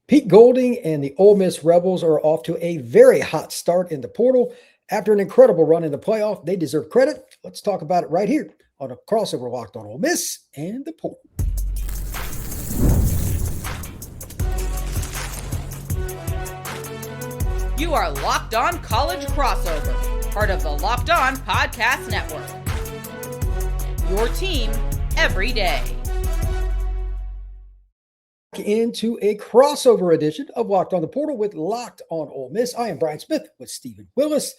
Pete Golding and the Ole Miss Rebels are off to a very hot start in the portal. After an incredible run in the playoff, they deserve credit. Let's talk about it right here on a crossover Locked On Ole Miss and the portal. You are Locked On College Crossover, part of the Locked On Podcast Network. Your team every day. Into a crossover edition of Locked On the Portal with Locked On Ole Miss. I am Brian Smith with Steven Willis.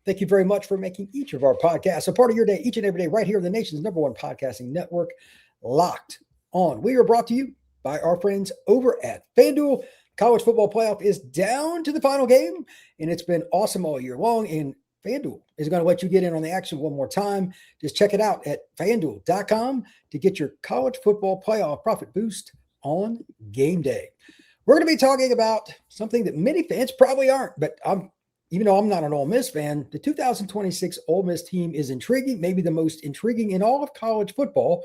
Thank you very much for making each of our podcasts a part of your day, each and every day, right here in the nation's #1 podcasting network, Locked On. We are brought to you by our friends over at FanDuel. College football playoff is down to the final game, and it's been awesome all year long. And FanDuel is going to let you get in on the action one more time. Just check it out at FanDuel.com to get your college football playoff profit boost on game day. We're going to be talking about something that many fans probably aren't, but even though I'm not an Ole Miss fan, the 2026 Ole Miss team is intriguing, maybe the most intriguing in all of college football.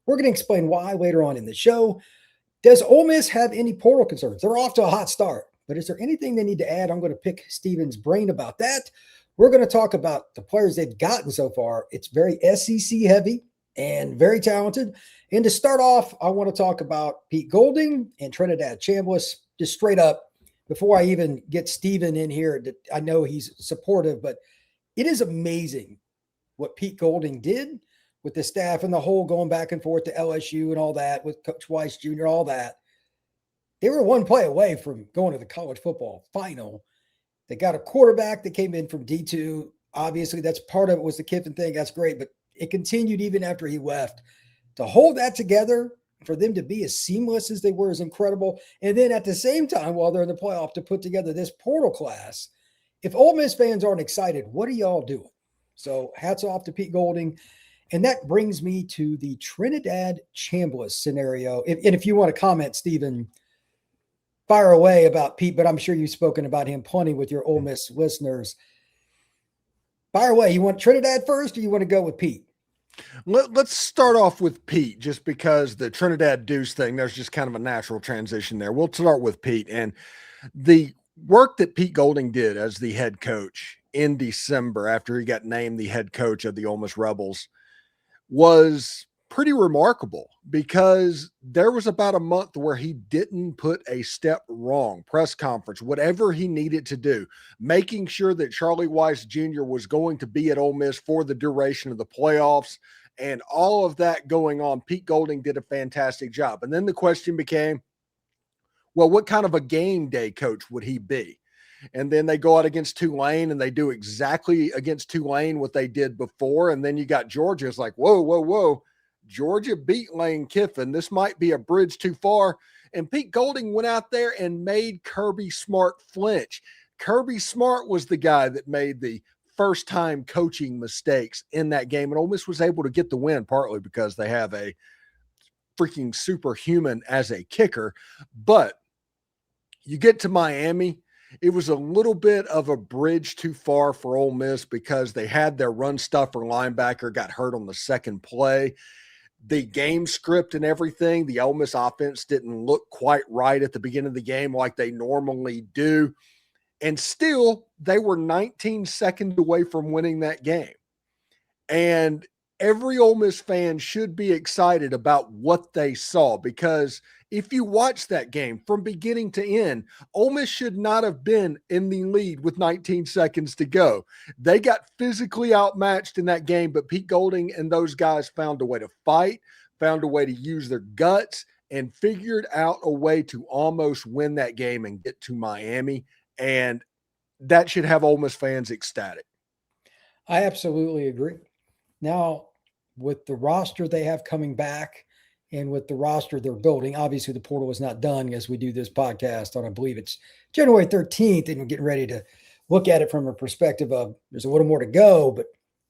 We're going to explain why later on in the show. Does Ole Miss have any portal concerns? They're off to a hot start, but is there anything they need to add? I'm going to pick Steven's brain about that. We're going to talk about the players they've gotten so far. It's very SEC heavy and very talented. And to start off, I want to talk about Pete Golding and Trinidad Chambliss, just straight up, before I even get Steven in here. I know he's supportive, but it is amazing what Pete Golding did with the staff and the whole going back and forth to LSU and all that with Coach Weiss Jr., all that. They were one play away from going to the college football final. They got a quarterback that came in from D2. Obviously, that's part of it was the Kiffin thing. That's great, but it continued even after he left. To hold that together, for them to be as seamless as they were is incredible. And then at the same time, while they're in the playoff, to put together this portal class. If Ole Miss fans aren't excited, what are y'all doing? So hats off to Pete Golding. And that brings me to the Trinidad Chambliss scenario. And if you want to comment, Steven, fire away about Pete, but I'm sure you've spoken about him plenty with your Ole Miss listeners. Fire away. You want Trinidad first, or you want to go with Pete? Let's start off with Pete, just because the Trinidad Deuce thing, there's just kind of a natural transition there. We'll start with Pete. And the work that Pete Golding did as the head coach in December, after he got named the head coach of the Ole Miss Rebels, was pretty remarkable, because there was about a month where he didn't put a step wrong. Press conference, whatever he needed to do, making sure that Charlie Weiss Jr. was going to be at Ole Miss for the duration of the playoffs, and all of that going on. Pete Golding did a fantastic job. And then the question became, well, what kind of a game day coach would he be? And then they go out against Tulane, and they do exactly against Tulane what they did before. And then you got Georgia. It's like, whoa. Georgia beat Lane Kiffin. This might be a bridge too far. And Pete Golding went out there and made Kirby Smart flinch. Kirby Smart was the guy that made the first-time coaching mistakes in that game. And Ole Miss was able to get the win, partly because they have a freaking superhuman as a kicker. But you get to Miami, it was a little bit of a bridge too far for Ole Miss, because they had their run stuffer linebacker got hurt on the second play. The game script and everything, the Ole Miss offense didn't look quite right at the beginning of the game like they normally do. And still, they were 19 seconds away from winning that game. And every Ole Miss fan should be excited about what they saw, because if you watch that game from beginning to end, Ole Miss should not have been in the lead with 19 seconds to go. They got physically outmatched in that game, but Pete Golding and those guys found a way to fight, found a way to use their guts, and figured out a way to almost win that game and get to Miami. And that should have Ole Miss fans ecstatic. I absolutely agree. Now, with the roster they have coming back and with the roster they're building, obviously the portal is not done as we do this podcast on, I believe it's January 13th, and we're getting ready to look at it from a perspective of there's a little more to go. But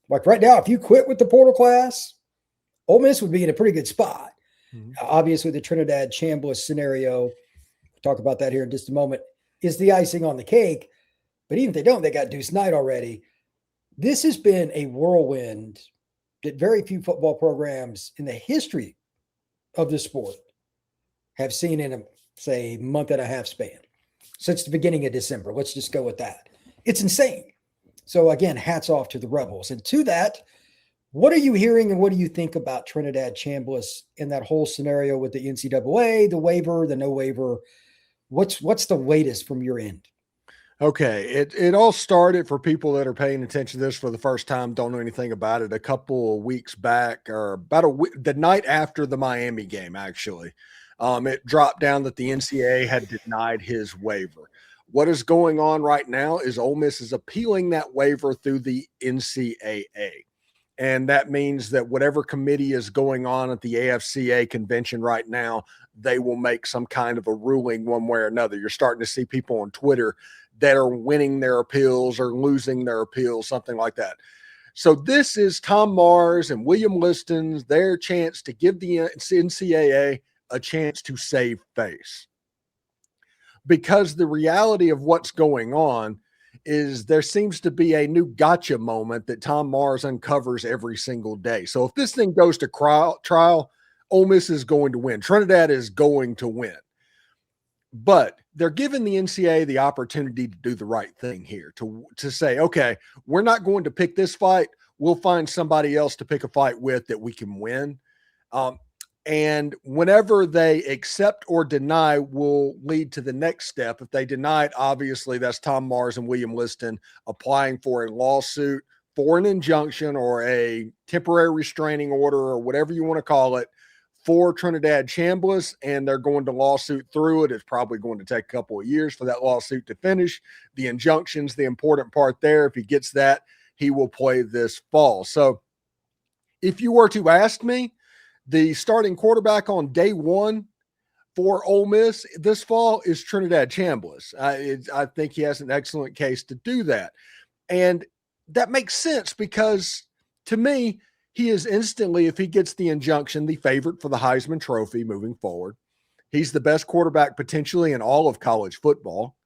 like right now, if you quit with the portal class, Ole Miss would be in a pretty good spot. Mm-hmm. Obviously, the Trinidad Chambliss scenario, we'll talk about that here in just a moment, is the icing on the cake. But even if they don't, they got Deuce Knight already. This has been a whirlwind that very few football programs in the history of the sport have seen in say, month and a half span since the beginning of December. Let's just go with that. It's insane. So again, hats off to the Rebels. And to that, what are you hearing and what do you think about Trinidad Chambliss in that whole scenario with the NCAA, the waiver, the no waiver? What's the latest from your end? Okay, it all started, for people that are paying attention to this for the first time, don't know anything about it, a couple of weeks back, or about a week, the night after the Miami game, actually. It dropped down that the NCAA had denied his waiver. What is going on right now is Ole Miss is appealing that waiver through the NCAA. And that means that whatever committee is going on at the AFCA convention right now, they will make some kind of a ruling one way or another. You're starting to see people on Twitter that are winning their appeals or losing their appeals, something like that. So this is Tom Mars and William Liston's, their chance to give the NCAA a chance to save face. Because the reality of what's going on is there seems to be a new gotcha moment that Tom Mars uncovers every single day. So if this thing goes to trial, Ole Miss is going to win. Trinidad is going to win. But they're giving the NCAA the opportunity to do the right thing here, to say, okay, we're not going to pick this fight. We'll find somebody else to pick a fight with that we can win. And whenever they accept or deny will lead to the next step. If they deny it, obviously that's Tom Mars and William Liston applying for a lawsuit for an injunction or a temporary restraining order or whatever you want to call it for Trinidad Chambliss, and they're going to lawsuit through it. It's probably going to take a couple of years for that lawsuit to finish. The injunction's the important part there. If he gets that, he will play this fall. So if you were to ask me, the starting quarterback on day one for Ole Miss this fall is Trinidad Chambliss. I think he has an excellent case to do that. And that makes sense because, to me, he is instantly, if he gets the injunction, the favorite for the Heisman Trophy moving forward. He's the best quarterback potentially in all of college football,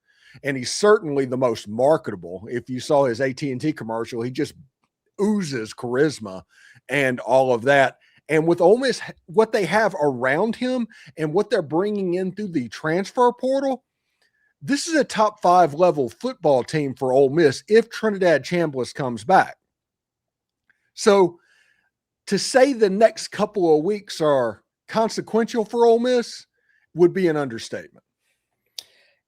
and he's certainly the most marketable. If you saw his AT&T commercial, he just oozes charisma and all of that. And with Ole Miss, what they have around him and what they're bringing in through the transfer portal, this is a top 5 level football team for Ole Miss if Trinidad Chambliss comes back. So to say the next couple of weeks are consequential for Ole Miss would be an understatement.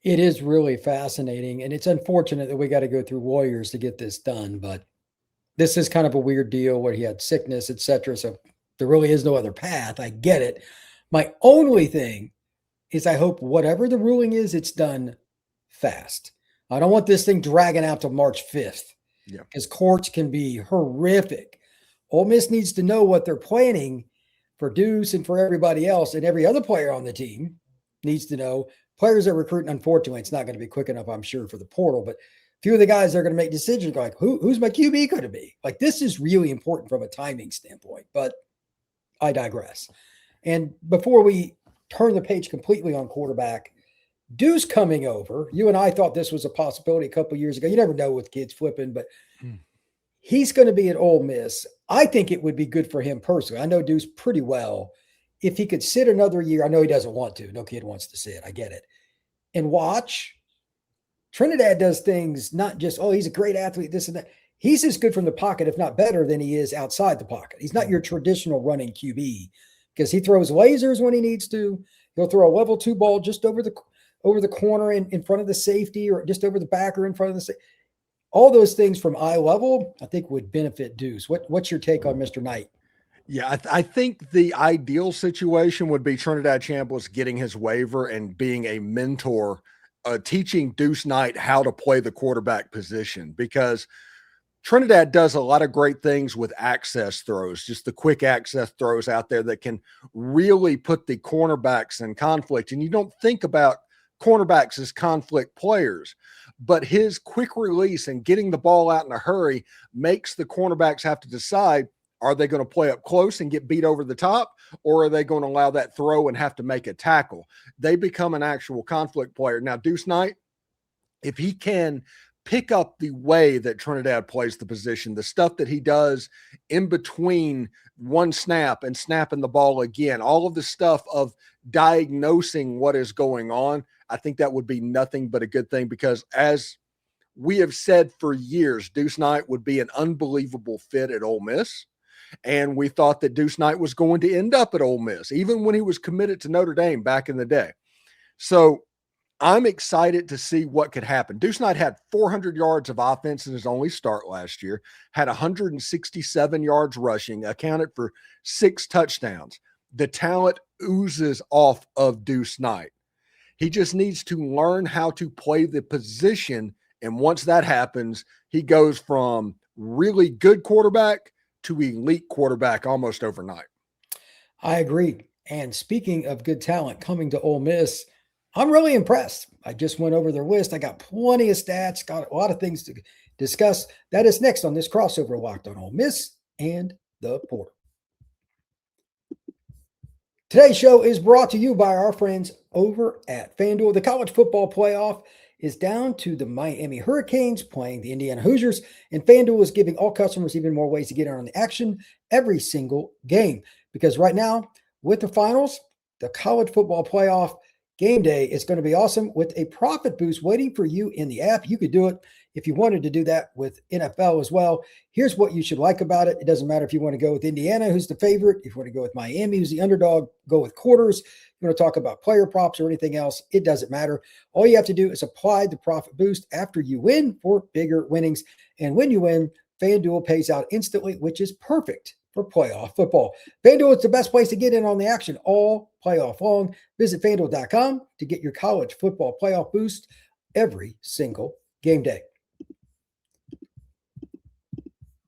It is really fascinating, and it's unfortunate that we got to go through lawyers to get this done, but this is kind of a weird deal where he had sickness, etc. So there really is no other path. I get it. My only thing is I hope whatever the ruling is, it's done fast. I don't want this thing dragging out to March 5th because courts can be horrific. Ole Miss needs to know what they're planning for Deuce and for everybody else, and every other player on the team needs to know. Players that are recruiting, unfortunately, it's not going to be quick enough, I'm sure, for the portal, but a few of the guys that are going to make decisions like, who's my QB going to be? Like, this is really important from a timing standpoint, but I digress. And before we turn the page completely on quarterback, Deuce coming over, you and I thought this was a possibility a couple of years ago. You never know with kids flipping, but he's going to be at Ole Miss. I think it would be good for him personally. I know Deuce pretty well. If he could sit another year, I know he doesn't want to. No kid wants to sit. I get it. And watch. Trinidad does things not just, he's a great athlete, this and that. He's as good from the pocket, if not better, than he is outside the pocket. He's not your traditional running QB because he throws lasers when he needs to. He'll throw a level 2 ball just over the corner in front of the safety or just over the back or in front of the safety. All those things from eye level, I think would benefit Deuce. What's your take on Mr. Knight? Yeah, I think the ideal situation would be Trinidad Chambliss getting his waiver and being a mentor, teaching Deuce Knight how to play the quarterback position, because Trinidad does a lot of great things with access throws, just the quick access throws out there that can really put the cornerbacks in conflict. And you don't think about cornerbacks as conflict players, but his quick release and getting the ball out in a hurry makes the cornerbacks have to decide, are they going to play up close and get beat over the top, or are they going to allow that throw and have to make a tackle? They become an actual conflict player. Now, Deuce Knight, if he can pick up the way that Trinidad plays the position, the stuff that he does in between one snap and snapping the ball again, all of the stuff of diagnosing what is going on, I think that would be nothing but a good thing, because as we have said for years, Deuce Knight would be an unbelievable fit at Ole Miss. And we thought that Deuce Knight was going to end up at Ole Miss, even when he was committed to Notre Dame back in the day. So I'm excited to see what could happen. Deuce Knight had 400 yards of offense in his only start last year, had 167 yards rushing, accounted for 6 touchdowns. The talent oozes off of Deuce Knight. He just needs to learn how to play the position. And once that happens, he goes from really good quarterback to elite quarterback almost overnight. I agree. And speaking of good talent coming to Ole Miss, I'm really impressed. I just went over their list. I got plenty of stats, got a lot of things to discuss. That is next on this crossover Locked on Ole Miss and the Portal. Today's show is brought to you by our friends over at FanDuel. The college football playoff is down to the Miami Hurricanes playing the Indiana Hoosiers, and FanDuel is giving all customers even more ways to get in on the action every single game. Because right now, with the finals, the college football playoff game day is going to be awesome with a profit boost waiting for you in the app. You could do it if you wanted to do that with NFL as well. Here's what you should like about it. It doesn't matter if you want to go with Indiana, who's the favorite. If you want to go with Miami, who's the underdog, go with quarters. If you want to talk about player props or anything else, it doesn't matter. All you have to do is apply the profit boost after you win for bigger winnings. And when you win, FanDuel pays out instantly, which is perfect for playoff football. FanDuel is the best place to get in on the action all playoff long. Visit FanDuel.com to get your college football playoff boost every single game day.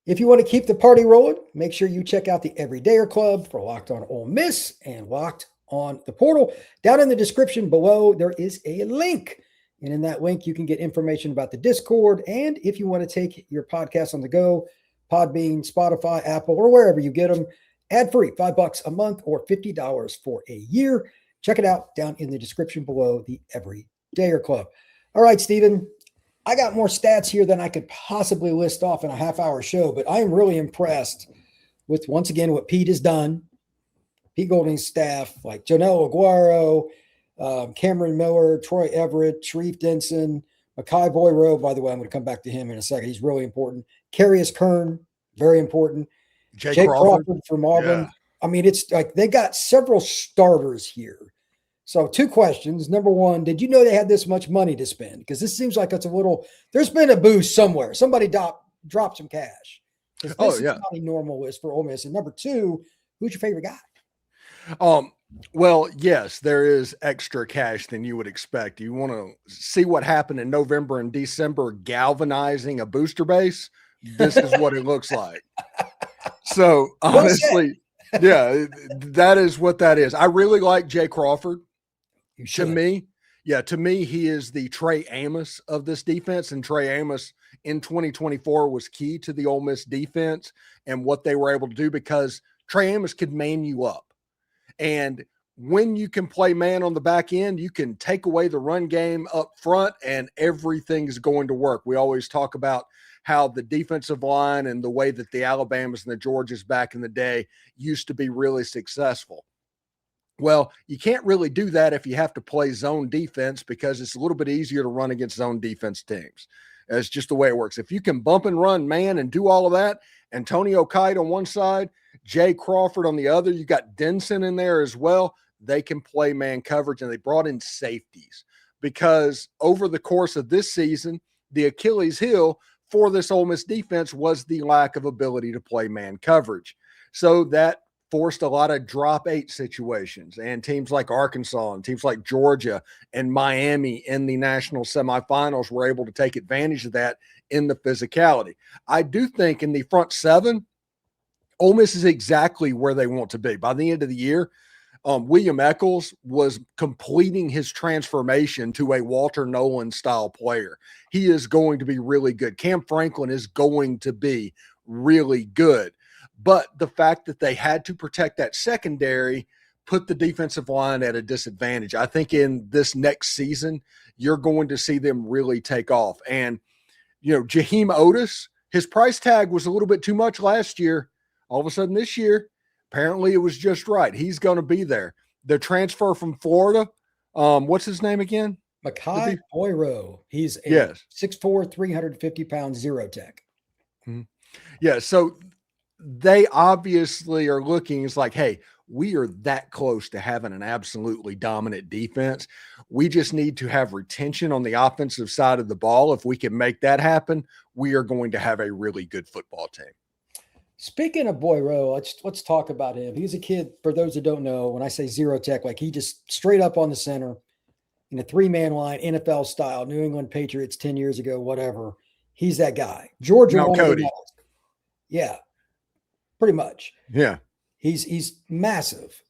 If you want to keep the party rolling, make sure you check out the Everydayer Club for Locked on Ole Miss and Locked on the Portal. Down in the description below, there is a link. And in that link, you can get information about the Discord. And if you want to take your podcast on the go, Podbean, Spotify, Apple, or wherever you get them, ad-free, $5 a month or $50 for a year. Check it out down in the description below, the Everydayer Club. All right, Steven, I got more stats here than I could possibly list off in a half-hour show, but I am really impressed with, once again, what Pete has done. Pete Golding's staff, like Jonel Aguero, Cameron Miller, Troy Everett, Sharif Denson, Makai Boyro. By the way, I'm going to come back to him in a second. He's really important. Carius Kern, very important. Jay Crawford from Auburn. Yeah. I mean, it's like they got several starters here. So 2 questions. Number one, did you know they had this much money to spend? Because this seems like it's a little, there's been a boost somewhere. Somebody dropped some cash. This is not a normal list for Ole Miss. And number 2, who's your favorite guy? Well, yes, there is extra cash than you would expect. You want to see what happened in November and December galvanizing a booster base? This is what it looks like. So honestly, yeah, that is what that is. I really like Jay Crawford. To me, he is the Trey Amos of this defense, and Trey Amos in 2024 was key to the Ole Miss defense and what they were able to do, because Trey Amos could man you up. And when you can play man on the back end, you can take away the run game up front and everything is going to work. We always talk about how the defensive line and the way that the Alabamas and the Georgias back in the day used to be really successful. Well, you can't really do that if you have to play zone defense, because it's a little bit easier to run against zone defense teams. It's just the way it works. If you can bump and run man and do all of that, Antonio Kite on one side, Jay Crawford on the other, you got Denson in there as well. They can play man coverage, and they brought in safeties, because over the course of this season, the Achilles heel for this Ole Miss defense was the lack of ability to play man coverage. So that forced a lot of drop 8 situations, and teams like Arkansas and teams like Georgia and Miami in the national semifinals were able to take advantage of that in the physicality. I do think in the front 7, Ole Miss is exactly where they want to be. By the end of the year, William Eccles was completing his transformation to a Walter Nolan style player. He is going to be really good. Cam Franklin is going to be really good. But the fact that they had to protect that secondary put the defensive line at a disadvantage. I think in this next season, you're going to see them really take off. And Jaheim Otis, his price tag was a little bit too much last year. All of a sudden this year, apparently it was just right. He's going to be there. The transfer from Florida, what's his name again? Makai Boyro. He's a 6'4", 350-pound zero tech. Mm-hmm. Yeah, so they obviously are looking, it's like, hey, we are that close to having an absolutely dominant defense. We just need to have retention on the offensive side of the ball. If we can make that happen, we are going to have a really good football team. Speaking of Boyro, let's talk about him. He's a kid, for those that don't know, when I say zero tech, like he just straight up on the center in a 3-man line, NFL style, New England Patriots 10 years ago, whatever. He's that guy. Georgia. Now, Cody. Yeah, pretty much. Yeah. He's massive.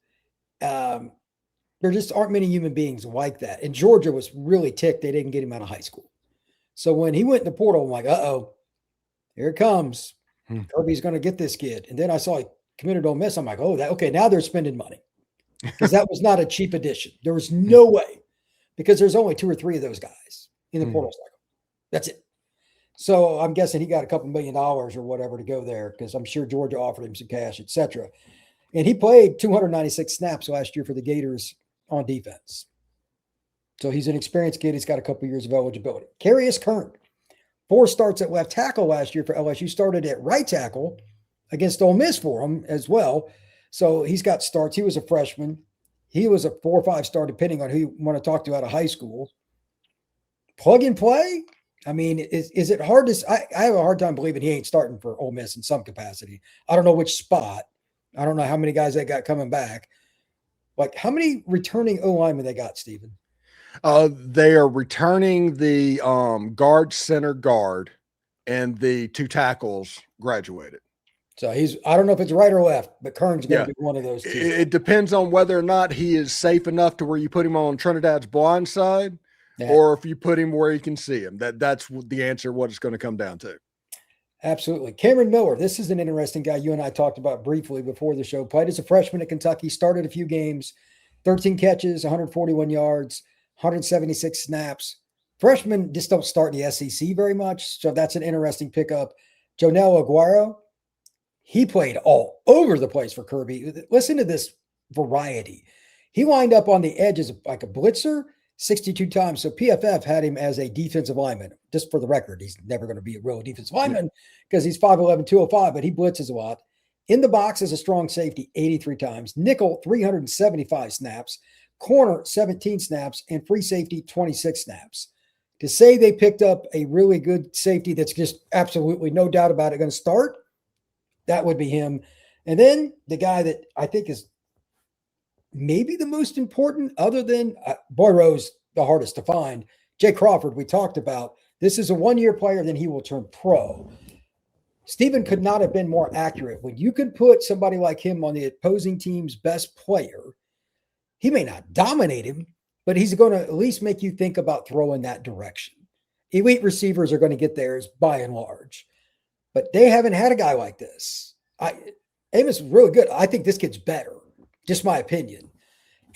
There just aren't many human beings like that. And Georgia was really ticked they didn't get him out of high school. So when he went in the portal, I'm like, uh-oh, here it comes. Kirby's going to get this kid. And then I saw he committed to Ole Miss. I'm like, okay, now they're spending money. Because that was not a cheap addition. There was no way. Because there's only 2 or 3 of those guys in the portal cycle. That's it. So I'm guessing he got a couple $1 million or whatever to go there, because I'm sure Georgia offered him some cash, etc. And he played 296 snaps last year for the Gators on defense. So he's an experienced kid. He's got a couple years of eligibility. Carius Kern, 4 starts at left tackle last year for LSU, started at right tackle against Ole Miss for him as well. So he's got starts. He was a freshman. He was a 4 or 5 star, depending on who you want to talk to out of high school. Plug and play. I mean, is it hard to – I have a hard time believing he ain't starting for Ole Miss in some capacity. I don't know which spot. I don't know how many guys they got coming back. Like, how many returning O-linemen they got, Stephen? They are returning the guard, center guard, and the 2 tackles graduated. So I don't know if it's right or left, but Kern's going to be one of those 2. It depends on whether or not he is safe enough to where you put him on Trinidad's blind side, or if you put him where you can see him. That's the answer, what it's going to come down to. Absolutely. Cameron Miller, this is an interesting guy you and I talked about briefly before the show. Played as a freshman at Kentucky, started a few games, 13 catches, 141 yards, 176 snaps. Freshmen just don't start in the SEC very much, so that's an interesting pickup. Jonel Aguero, he played all over the place for Kirby. Listen to this variety. He lined up on the edge as like a blitzer 62 times. So PFF had him as a defensive lineman. Just for the record, he's never going to be a real defensive lineman because he's 5'11", 205, but he blitzes a lot. In the box as a strong safety 83 times. Nickel, 375 snaps. Corner, 17 snaps. And free safety, 26 snaps. To say they picked up a really good safety that's just absolutely no doubt about it going to start, that would be him. And then the guy that I think is maybe the most important, other than Boyro's the hardest to find, Jay Crawford, we talked about. This is a 1-year player, then he will turn pro. Stephen could not have been more accurate. When you can put somebody like him on the opposing team's best player, he may not dominate him, but he's going to at least make you think about throwing that direction. Elite receivers are going to get theirs by and large, but they haven't had a guy like this. Amos is really good. I think this kid's better, just my opinion.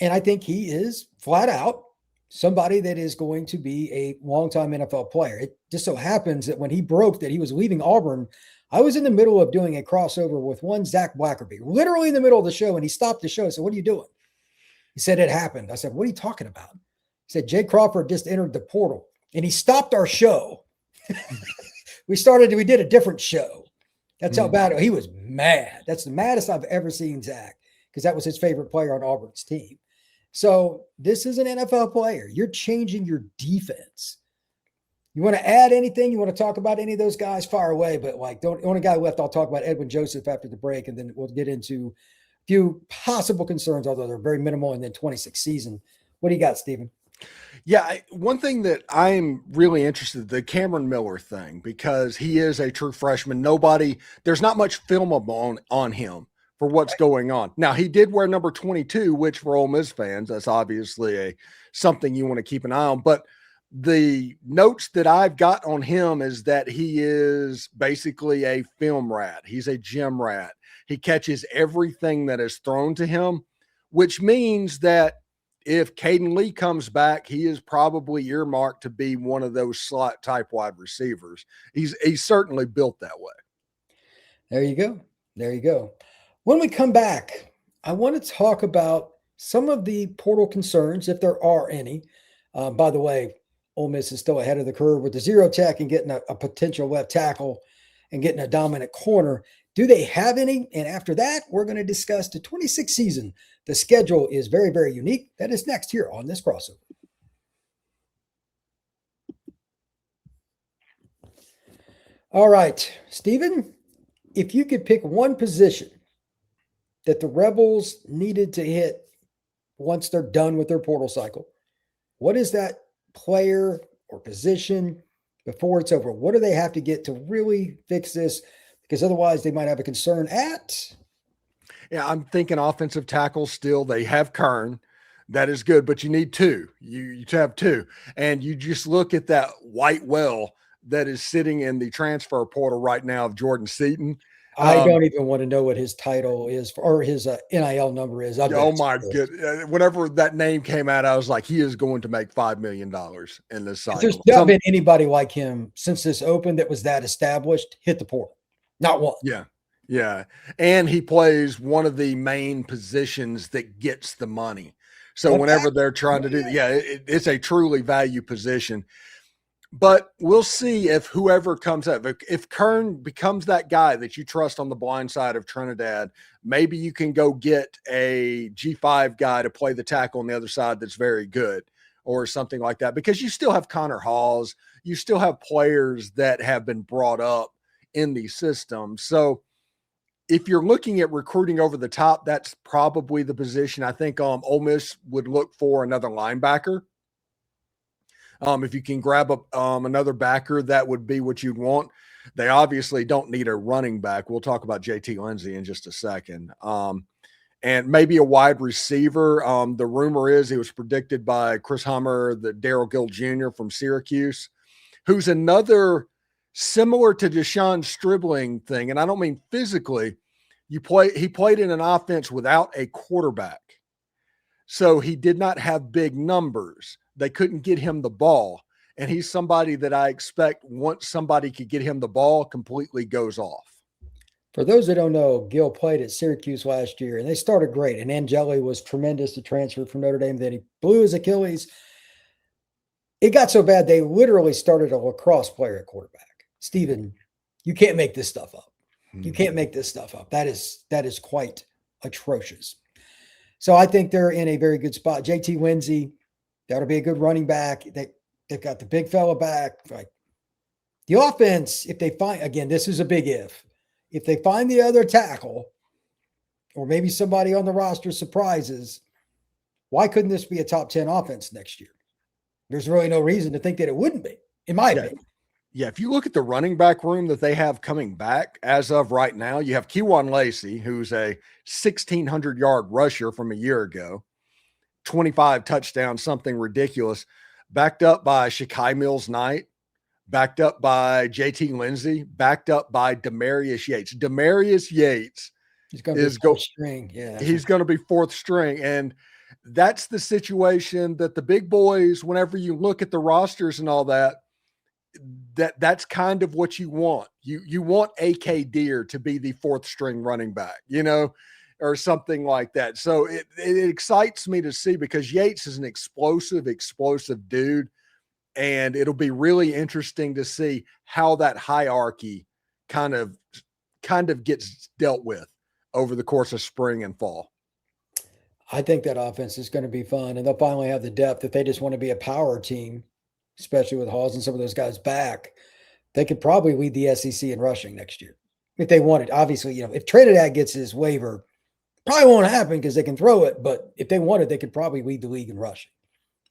And I think he is flat out somebody that is going to be a longtime NFL player. It just so happens that when he broke that he was leaving Auburn, I was in the middle of doing a crossover with one Zach Blackerby, literally in the middle of the show, and he stopped the show. I said, "What are you doing?" He said, "It happened." I said, "What are you talking about?" He said, "Jay Crawford just entered the portal," and he stopped our show. We did a different show. That's how bad he was mad. That's the maddest I've ever seen Zach, because that was his favorite player on Auburn's team. So this is an NFL player. You're changing your defense. You want to add anything? You want to talk about any of those guys? Fire away. But the only guy left, I'll talk about Edwin Joseph after the break, and then we'll get into a few possible concerns, although they're very minimal, and then 26 season. What do you got, Stephen? Yeah, one thing that I'm really interested in, the Cameron Miller thing, because he is a true freshman. There's not much film on him for what's going on. Now, he did wear number 22, which for Ole Miss fans, that's obviously something you want to keep an eye on. But the notes that I've got on him is that he is basically a film rat. He's a gym rat. He catches everything that is thrown to him, which means that if Caden Lee comes back, he is probably earmarked to be one of those slot type wide receivers. He's certainly built that way. There you go. There you go. When we come back, I want to talk about some of the portal concerns, if there are any. By the way, Ole Miss is still ahead of the curve with the zero tech and getting a potential left tackle and getting a dominant corner. Do they have any? And after that, we're going to discuss the 26th season. The schedule is very, very unique. That is next here on this crossover. All right, Steven, if you could pick one position that the Rebels needed to hit once they're done with their portal cycle, what is that player or position before it's over? What do they have to get to really fix this? Because otherwise they might have a concern at. Yeah, I'm thinking offensive tackle still. They have Kern. That is good, but you need two. You have two. And you just look at that white whale that is sitting in the transfer portal right now of Jordan Seaton. I don't even want to know what his title is or his NIL number is. Oh my goodness. Whenever that name came out, I was like, he is going to make $5 million in this cycle. There's not been anybody like him since this opened that was that established, hit the portal. Not one. Yeah. Yeah. And he plays one of the main positions that gets the money. So whenever they're trying to do that, it's a truly value position. But we'll see if whoever comes up, if Kern becomes that guy that you trust on the blind side of Trinidad, maybe you can go get a G5 guy to play the tackle on the other side that's very good or something like that, because you still have Connor Hawes. You still have players that have been brought up in the system. So if you're looking at recruiting over the top, that's probably the position. I think Ole Miss would look for another linebacker. If you can grab another backer, that would be what you'd want. They obviously don't need a running back. We'll talk about JT Lindsey in just a second. And maybe a wide receiver. The rumor is he was predicted by Chris Hummer, the Darrell Gill Jr. from Syracuse, who's another similar to Deshaun Stribling thing. And I don't mean physically. He played in an offense without a quarterback. So he did not have big numbers. They couldn't get him the ball. And he's somebody that I expect once somebody could get him the ball, completely goes off. For those that don't know, Gill played at Syracuse last year, and they started great. And Angeli was tremendous to transfer from Notre Dame. Then he blew his Achilles. It got so bad, they literally started a lacrosse player at quarterback. Steven, you can't make this stuff up. You can't make this stuff up. That is quite atrocious. So I think they're in a very good spot. JT Lindsey, that'll be a good running back. They've got the big fella back. Like the offense, if they find, again, this is a big if they find the other tackle or maybe somebody on the roster surprises, why couldn't this be a top 10 offense next year? There's really no reason to think that it wouldn't be, in my opinion. Yeah, if you look at the running back room that they have coming back as of right now, you have Kewan Lacey, who's a 1,600-yard rusher from a year ago, 25 touchdowns, something ridiculous, backed up by Shakai Mills-Knight, backed up by JT Lindsey, backed up by Demarius Yates. Demarius Yates is going to be fourth string. Yeah, he's going to be fourth string. And that's the situation that the big boys, whenever you look at the rosters and all that, that's kind of what you want. You want AK Deer to be the fourth string running back, or something like that. So it excites me to see, because Yates is an explosive dude. And it'll be really interesting to see how that hierarchy kind of gets dealt with over the course of spring and fall. I think that offense is going to be fun, and they'll finally have the depth. If they just want to be a power team, especially with Hawes and some of those guys back, they could probably lead the SEC in rushing next year if they wanted. Obviously, if Trinidad gets his waiver, probably won't happen because they can throw it. But if they wanted, they could probably lead the league in rushing.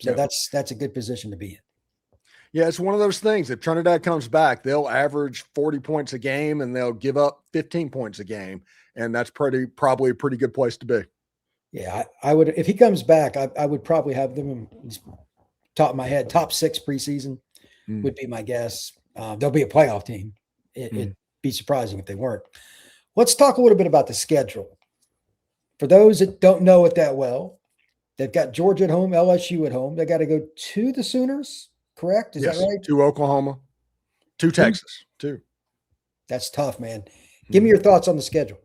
So that's a good position to be in. Yeah, it's one of those things. If Trinidad comes back, they'll average 40 points a game and they'll give up 15 points a game. And that's probably a pretty good place to be. Yeah, I would, if he comes back, I would probably have them top of my head, top 6 preseason would be my guess. They'll be a playoff team. It'd be surprising if they weren't. Let's talk a little bit about the schedule. For those that don't know it that well, They've got Georgia at home, LSU at home. They got to go to the Sooners, correct? Is that right? To Oklahoma, to Texas, too. That's tough, man. Give me your thoughts on the schedule.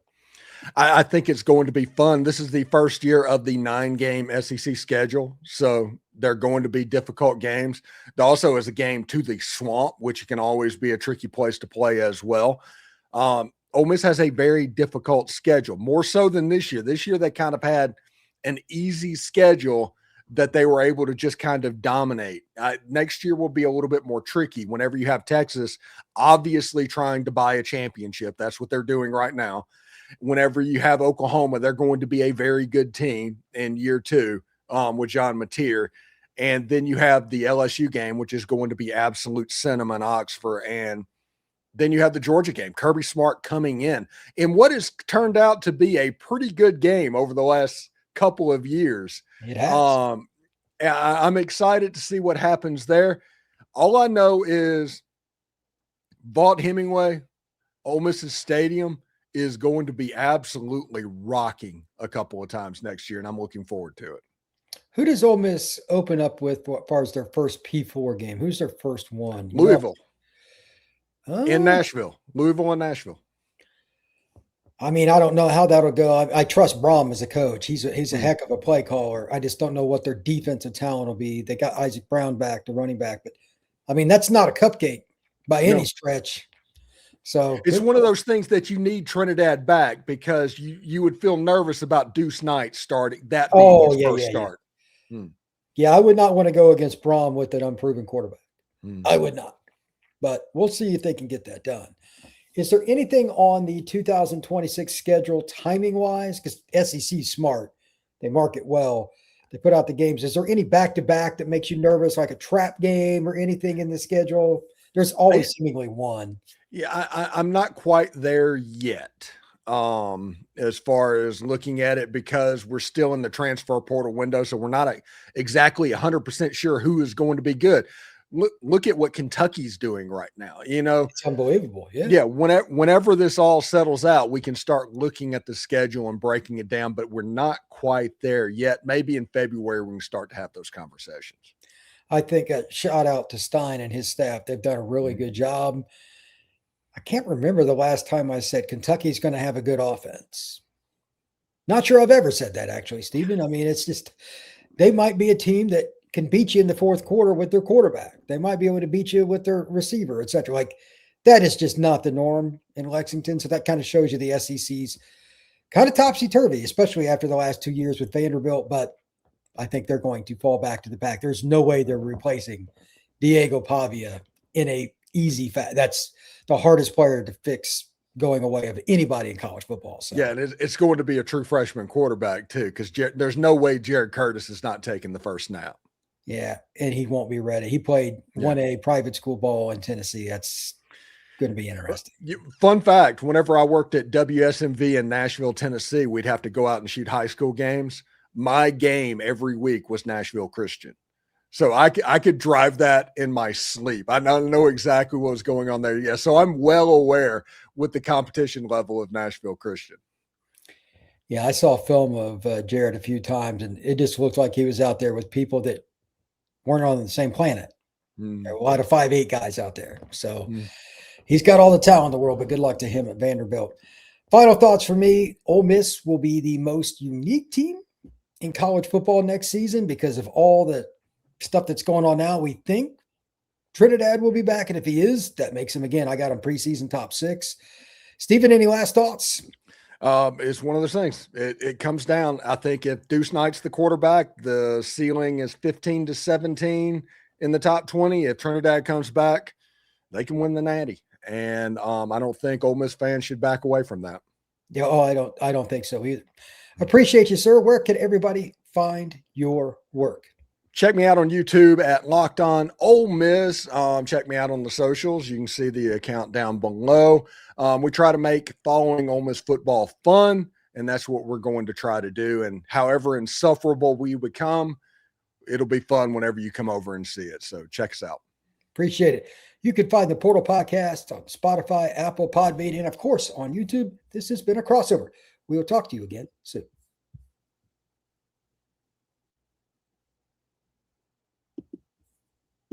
I think it's going to be fun. This is the first year of the 9-game SEC schedule, so they're going to be difficult games. There also is a game to the Swamp, which can always be a tricky place to play as well. Ole Miss has a very difficult schedule, more so than this year. This year they kind of had an easy schedule that they were able to just kind of dominate. Next year will be a little bit more tricky whenever you have Texas obviously trying to buy a championship. That's what they're doing right now. Whenever you have Oklahoma, they're going to be a very good team in year 2 with John Mateer. And then you have the LSU game, which is going to be absolute cinema in Oxford. And then you have the Georgia game, Kirby Smart coming in what has turned out to be a pretty good game over the last couple of years. It has. I'm excited to see what happens there. All I know is Vaught Hemingway, Ole Miss's stadium, is going to be absolutely rocking a couple of times next year, and I'm looking forward to it. Who does Ole Miss open up with as far as their first P4 game? Who's their first one? Louisville. In Nashville. Louisville and Nashville. I mean, I don't know how that'll go. I trust Brom as a coach. He's a heck of a play caller. I just don't know what their defensive talent will be. They got Isaac Brown back, the running back. But, I mean, that's not a cupcake by any stretch. So it's one of those things that you need Trinidad back because you would feel nervous about Deuce Knight starting that being his first start. Yeah, I would not want to go against Brom with an unproven quarterback. I would not. But we'll see if they can get that done. Is there anything on the 2026 schedule timing-wise? Because SEC is smart. They mark it well. They put out the games. Is there any back-to-back that makes you nervous, like a trap game or anything in the schedule? There's always seemingly one. Yeah, I'm not quite there yet as far as looking at it because we're still in the transfer portal window, so we're not exactly 100% sure who is going to be good. Look at what Kentucky's doing right now. It's unbelievable. Yeah. Whenever this all settles out, we can start looking at the schedule and breaking it down, but we're not quite there yet. Maybe in February we can start to have those conversations. I think a shout out to Stein and his staff. They've done a really good job. I can't remember the last time I said Kentucky's going to have a good offense. Not sure I've ever said that, actually, Stephen. I mean, it's just they might be a team that can beat you in the fourth quarter with their quarterback. They might be able to beat you with their receiver, et cetera. Like, that is just not the norm in Lexington. So that kind of shows you the SEC's kind of topsy-turvy, especially after the last 2 years with Vanderbilt. But I think they're going to fall back to the pack. There's no way they're replacing Diego Pavia in a easy fashion. That's the hardest player to fix going away of anybody in college football. So. Yeah, and it's going to be a true freshman quarterback too, because there's no way Jared Curtis is not taking the first snap. Yeah, and he won't be ready. He played 1A private school ball in Tennessee. That's going to be interesting. Fun fact, whenever I worked at WSMV in Nashville, Tennessee, we'd have to go out and shoot high school games. My game every week was Nashville Christian. So I could drive that in my sleep. I know exactly what was going on there. Yeah, so I'm well aware with the competition level of Nashville Christian. Yeah, I saw a film of Jared a few times, and it just looked like he was out there with people that weren't on the same planet. There are a lot of 5'8" guys out there. So he's got all the talent in the world, but good luck to him at Vanderbilt. Final thoughts for me. Ole Miss will be the most unique team in college football next season because of all the stuff that's going on now. We think Trinidad will be back, and if he is, that makes him, again, I got him preseason top 6. Stephen, any last thoughts? It's one of those things. It comes down. I think if Deuce Knight's the quarterback, the ceiling is 15 to 17 in the top 20. If Trinidad comes back, they can win the Natty. And I don't think Ole Miss fans should back away from that. Yeah, I don't think so either. Appreciate you, sir. Where can everybody find your work? Check me out on YouTube at Locked On Ole Miss. Check me out on the socials. You can see the account down below. We try to make following Ole Miss football fun, and that's what we're going to try to do. And however insufferable we become, it'll be fun whenever you come over and see it. So check us out. Appreciate it. You can find the Portal Podcast on Spotify, Apple, Podbean, and, of course, on YouTube. This has been a crossover. We will talk to you again soon.